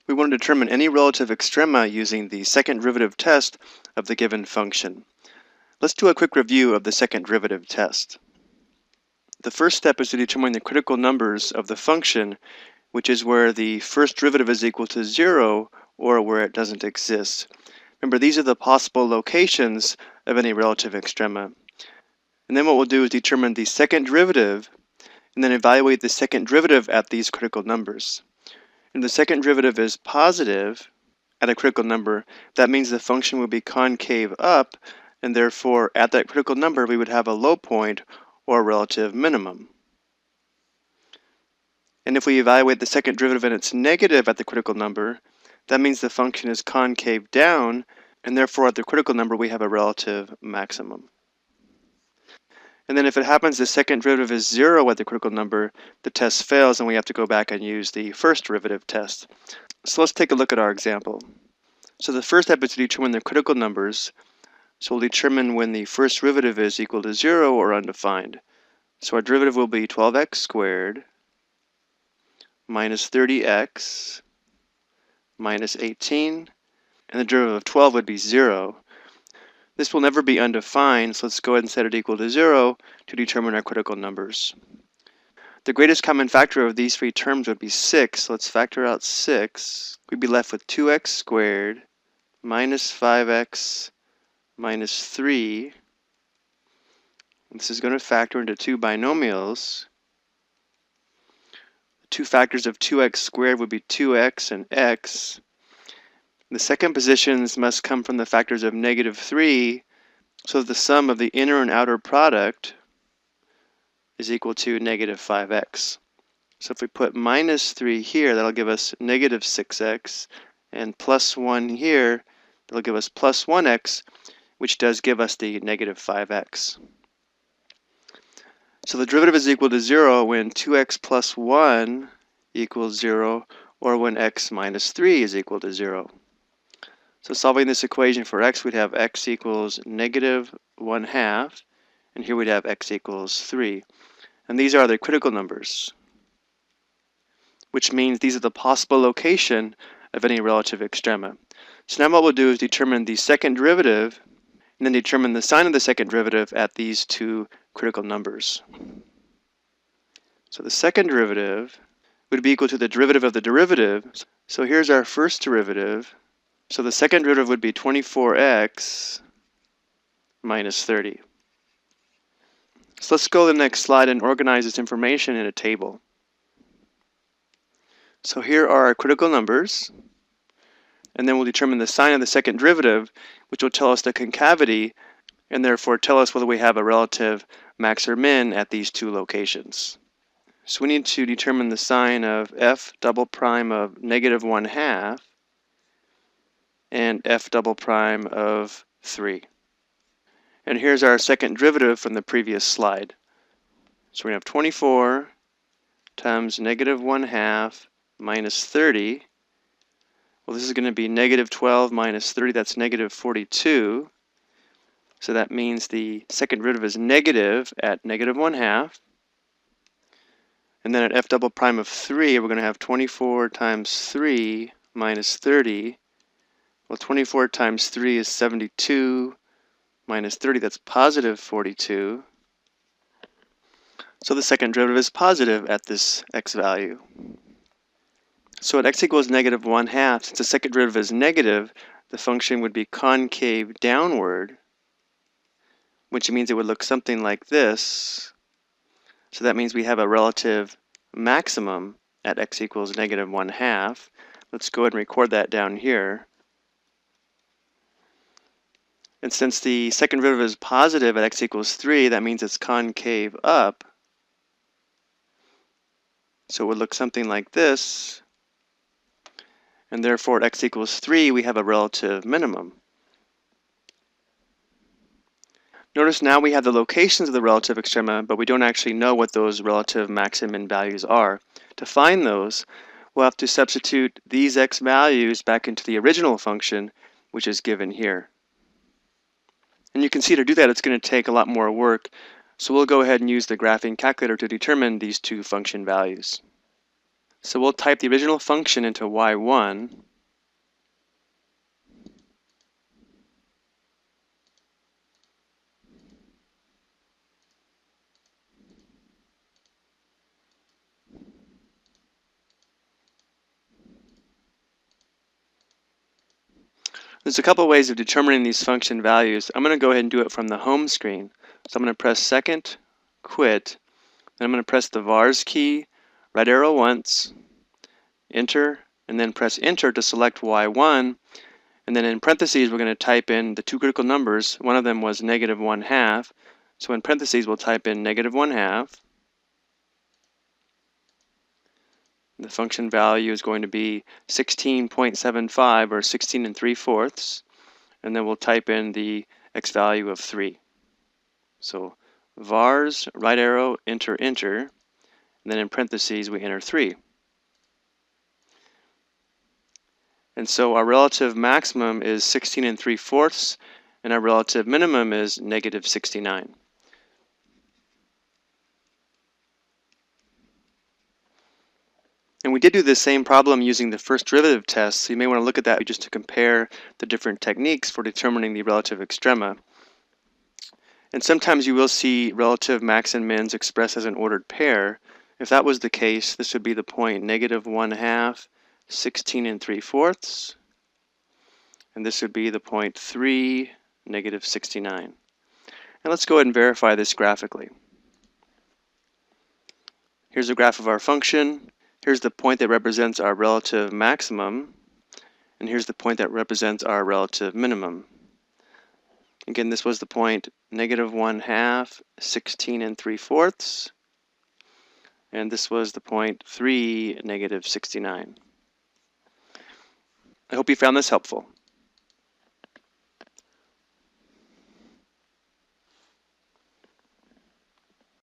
We want to determine any relative extrema using the second derivative test of the given function. Let's do a quick review of the second derivative test. The first step is to determine the critical numbers of the function, which is where the first derivative is equal to 0 or where it doesn't exist. Remember, these are the possible locations of any relative extrema. And then what we'll do is determine the second derivative and then evaluate the second derivative at these critical numbers. If the second derivative is positive at a critical number, that means the function will be concave up, and therefore at that critical number we would have a low point or a relative minimum. And if we evaluate the second derivative and it's negative at the critical number, that means the function is concave down, and therefore at the critical number we have a relative maximum. And then if it happens the second derivative is 0 at the critical number, the test fails and we have to go back and use the first derivative test. So let's take a look at our example. So the first step is to determine the critical numbers. So we'll determine when the first derivative is equal to 0 or undefined. So our derivative will be 12x squared minus 30x minus 18, and the derivative of 12 would be 0. This will never be undefined, so let's go ahead and set it equal to 0 to determine our critical numbers. The greatest common factor of these three terms would be 6, so let's factor out 6. We'd be left with 2x squared minus 5x minus 3. This is going to factor into two binomials. The two factors of 2x squared would be 2x and x. The second positions must come from the factors of negative 3, so the sum of the inner and outer product is equal to negative 5x. So if we put minus 3 here, that'll give us negative 6x, and plus 1 here, that'll give us plus 1x, which does give us the negative 5x. So the derivative is equal to 0 when 2x plus 1 equals 0, or when x minus 3 is equal to 0. So solving this equation for x, we'd have x equals negative 1/2, and here we'd have x equals 3. And these are the critical numbers, which means these are the possible location of any relative extrema. So now what we'll do is determine the second derivative, and then determine the sign of the second derivative at these two critical numbers. So the second derivative would be equal to the derivative of the derivative. So here's our first derivative. So the second derivative would be 24x minus 30. So let's go to the next slide and organize this information in a table. So here are our critical numbers, and then we'll determine the sign of the second derivative, which will tell us the concavity, and therefore tell us whether we have a relative max or min at these two locations. So we need to determine the sign of f double prime of negative 1/2 and f double prime of 3. And here's our second derivative from the previous slide. So we have 24 times negative 1/2 minus 30. Well, this is going to be negative 12 minus 30, that's negative 42. So that means the second derivative is negative at negative 1/2. And then at f double prime of 3, we're going to have 24 times 3 minus 30. Well, 24 times 3 is 72 minus 30, that's positive 42. So the second derivative is positive at this x value. So at x equals negative 1/2, since the second derivative is negative, the function would be concave downward, which means it would look something like this. So that means we have a relative maximum at x equals negative 1/2. Let's go ahead and record that down here. And since the second derivative is positive at x equals 3, that means it's concave up. So it would look something like this. And therefore at x equals 3, we have a relative minimum. Notice now we have the locations of the relative extrema, but we don't actually know what those relative max and min values are. To find those, we'll have to substitute these x values back into the original function, which is given here. And you can see to do that, it's going to take a lot more work. So we'll go ahead and use the graphing calculator to determine these two function values. So we'll type the original function into y1. There's a couple ways of determining these function values. I'm going to go ahead and do it from the home screen. So I'm going to press second, quit, then I'm going to press the vars key, right arrow once, enter, and then press enter to select y1, and then in parentheses we're going to type in the two critical numbers. One of them was -1/2, so in parentheses we'll type in -1/2. The function value is going to be 16.75 or 16 3/4, and then we'll type in the x value of 3. So vars, right arrow, enter, enter, and then in parentheses we enter 3. And so our relative maximum is 16 3/4, and our relative minimum is -69. And we did do the same problem using the first derivative test, so you may want to look at that just to compare the different techniques for determining the relative extrema. And sometimes you will see relative max and mins expressed as an ordered pair. If that was the case, this would be the point -1/2, 16 3/4, and this would be the point 3, -69. And let's go ahead and verify this graphically. Here's a graph of our function. Here's the point that represents our relative maximum, and here's the point that represents our relative minimum. Again, this was the point -1/2, 16 3/4, and this was the point 3, -69. I hope you found this helpful.